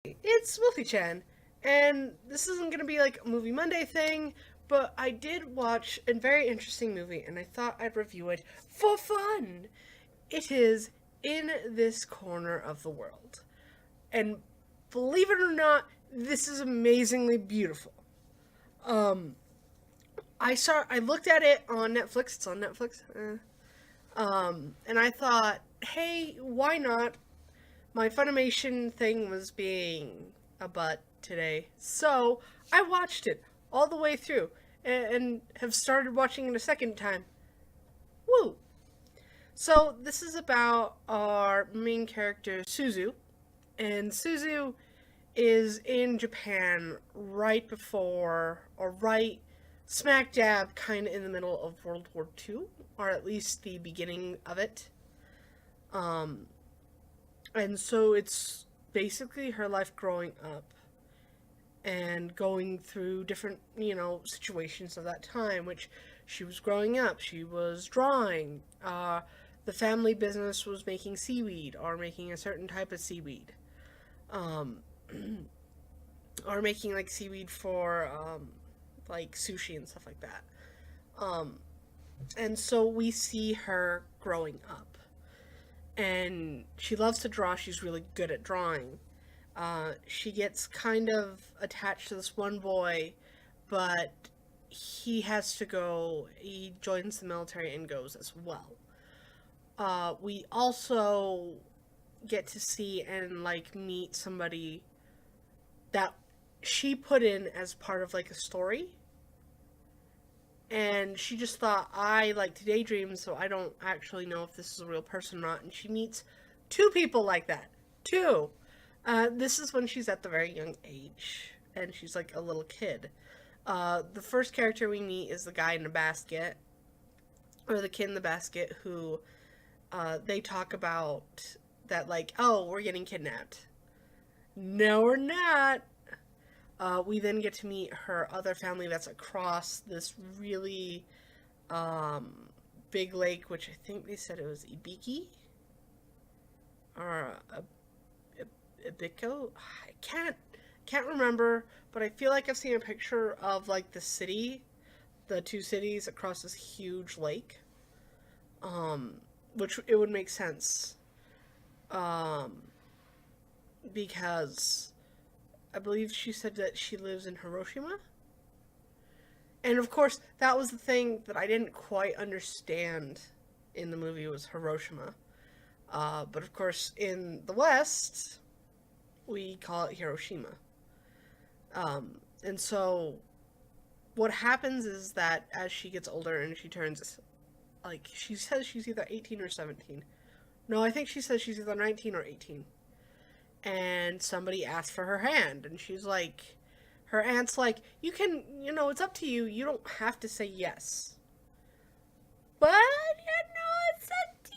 It's Wolfy-Chan, and this isn't going to be like a Movie Monday thing, but I did watch a very interesting movie, and I thought I'd review it for fun. It is In This Corner of the World. And believe it or not, this is amazingly beautiful. Um, I looked at it on Netflix. It's on Netflix. And I thought, hey, why not? My Funimation thing was being a butt today. So I watched it all the way through and have started watching it a second time. Woo! So this is about our main character, Suzu. And Suzu is in Japan right before, or right smack dab, kind of in the middle of World War II, or at least the beginning of it. Um, and so it's basically her life growing up and going through different, situations of that time, which she was growing up, she was drawing. The family business was making seaweed or making a certain type of seaweed. Um, or making like seaweed for like sushi and stuff like that. Um, and so we see her growing up. And she loves to draw, she's really good at drawing. She gets kind of attached to this one boy, but he joins the military and goes as well. We also get to see and like meet somebody that she put in as part of like a story. And she just thought, I like to daydream, so I don't actually know if this is a real person or not. And she meets two people like that. Two. This is when she's at the very young age, and she's like a little kid. The first character we meet is the guy in the basket, or the kid in the basket, who they talk about that, like, oh, we're getting kidnapped. No, we're not. We then get to meet her other family that's across this really big lake, which I think they said it was Ibiki or Ibiko. I can't remember, but I feel like I've seen a picture of like the two cities across this huge lake. Um, which it would make sense. Um, because I believe she said that she lives in Hiroshima. And of course, that was the thing that I didn't quite understand in the movie was Hiroshima. But of course, in the West, we call it Hiroshima. And so, what happens is that as she gets older and she turns, like, she says she's either 18 or 17. No, I think she says she's either 19 or 18. And somebody asks for her hand, and she's like, her aunt's like, you can, it's up to you. You don't have to say yes. But, it's up to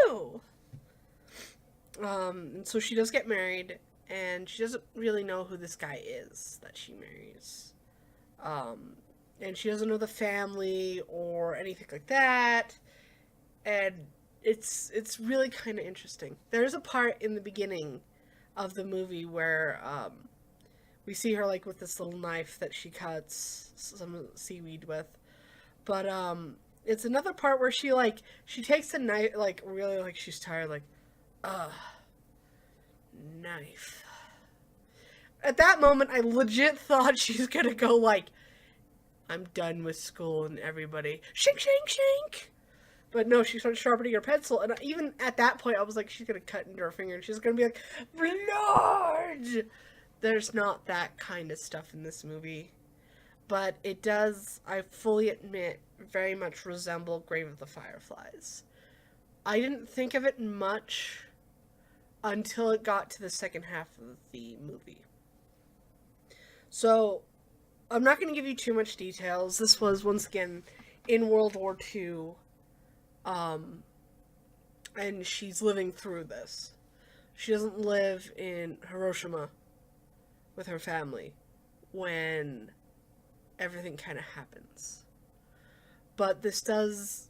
you. And so she does get married, and she doesn't really know who this guy is that she marries. Um, and she doesn't know the family or anything like that. And it's really kind of interesting. There's a part in the beginning of the movie where we see her like with this little knife that she cuts some seaweed with. But it's another part where she takes the knife like really like she's tired like knife. At that moment I legit thought she's gonna go like I'm done with school and everybody shink shink shink. But no, she starts sharpening her pencil, and even at that point, I was like, she's gonna cut into her finger, and she's gonna be like, blood! There's not that kind of stuff in this movie. But it does, I fully admit, very much resemble Grave of the Fireflies. I didn't think of it much until it got to the second half of the movie. So, I'm not going to give you too much details. This was, once again, in World War II. And she's living through this. She doesn't live in Hiroshima with her family when everything kind of happens. But this does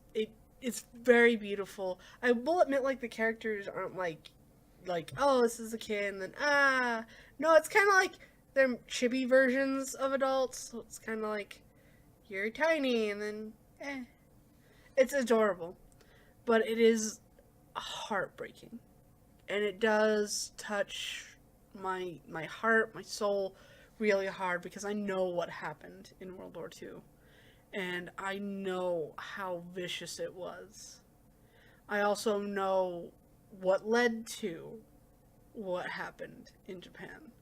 it's very beautiful. I will admit, like, the characters aren't like like, oh, this is a kid, and then, no, it's kind of like they're chibi versions of adults, so it's kind of like, you're tiny, and then, It's adorable, but it is heartbreaking, and it does touch my heart, my soul, really hard, because I know what happened in World War II, and I know how vicious it was. I also know what led to what happened in Japan.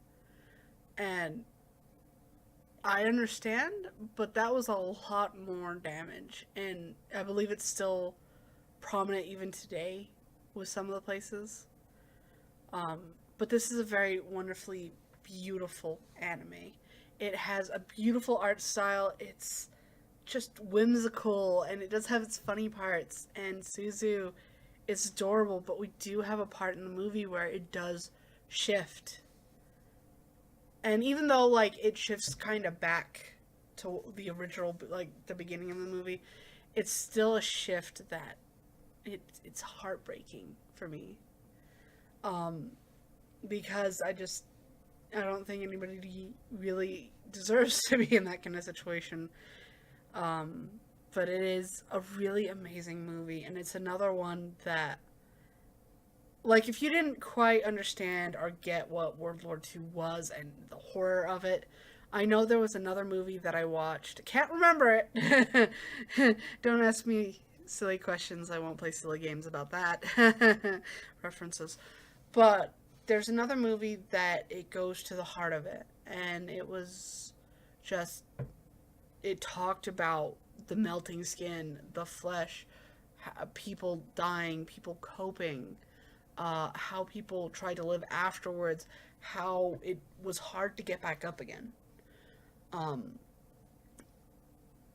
And I understand, but that was a lot more damage. And I believe it's still prominent even today with some of the places. But this is a very wonderfully beautiful anime. It has a beautiful art style. It's just whimsical, and it does have its funny parts. And Suzu is adorable, but we do have a part in the movie where it does shift. And even though, like, it shifts kind of back to the original, like, the beginning of the movie, it's still a shift that it's heartbreaking for me. Because I don't think anybody really deserves to be in that kind of situation. But it is a really amazing movie, and it's another one that, like, if you didn't quite understand or get what World War II was and the horror of it, I know there was another movie that I watched. Can't remember it. Don't ask me silly questions. I won't play silly games about that. References. But there's another movie that it goes to the heart of it. And it was just, it talked about the melting skin, the flesh, people dying, people coping, how people tried to live afterwards, how it was hard to get back up again. And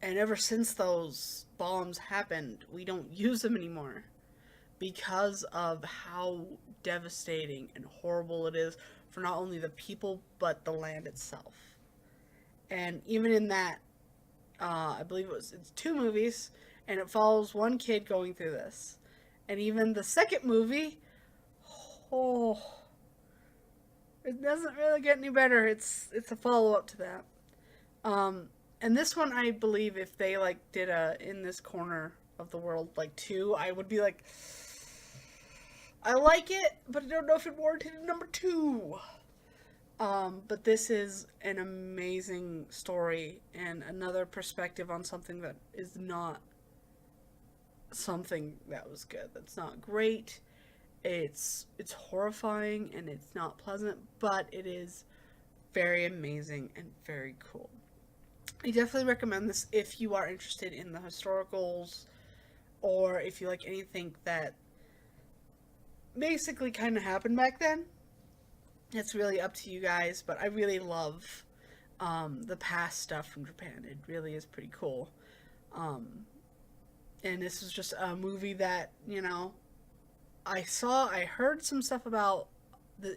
ever since those bombs happened, we don't use them anymore because of how devastating and horrible it is for not only the people, but the land itself. And even in that, I believe it's 2 movies, and it follows one kid going through this. And even the second movie, it doesn't really get any better. It's a follow-up to that. And this one, I believe, if they, like, did a In This Corner of the World, like, 2, I would be like, I like it, but I don't know if it warranted a number 2. But this is an amazing story and another perspective on something that is not something that was good. That's not great. It's horrifying and it's not pleasant, but it is very amazing and very cool. I definitely recommend this if you are interested in the historicals, or if you like anything that basically kind of happened back then. It's really up to you guys, but I really love the past stuff from Japan. It really is pretty cool. And this was just a movie that, you know, I heard some stuff about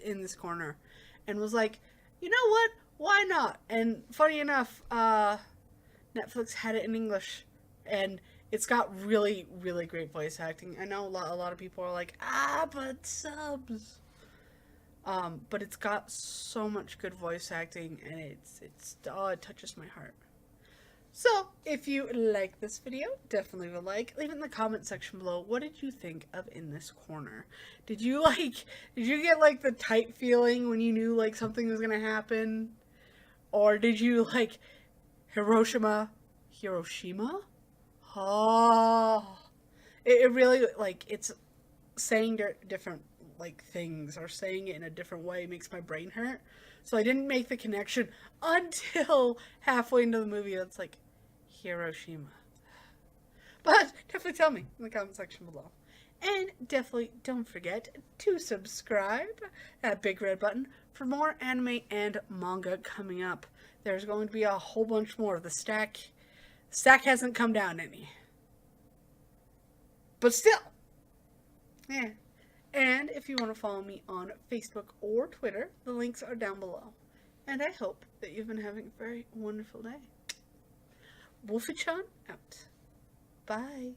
In This Corner, and was like, you know what? Why not? And funny enough, Netflix had it in English, and it's got really, really great voice acting. I know a lot of people are like, but subs. But it's got so much good voice acting, and it touches my heart. So, if you like this video, definitely leave a like. Leave it in the comment section below. What did you think of In This Corner? Did you get, like, the tight feeling when you knew, like, something was gonna happen? Or did you, like, Hiroshima? Oh. It really, like, it's saying different, like, things, or saying it in a different way makes my brain hurt. So I didn't make the connection until halfway into the movie. It's like, Hiroshima. But definitely tell me in the comment section below. And definitely don't forget to subscribe, that big red button, for more anime and manga coming up. There's going to be a whole bunch more. The stack hasn't come down any. But still. Yeah. And if you want to follow me on Facebook or Twitter, the links are down below. And I hope that you've been having a very wonderful day. Wolfy-Chan out. Bye.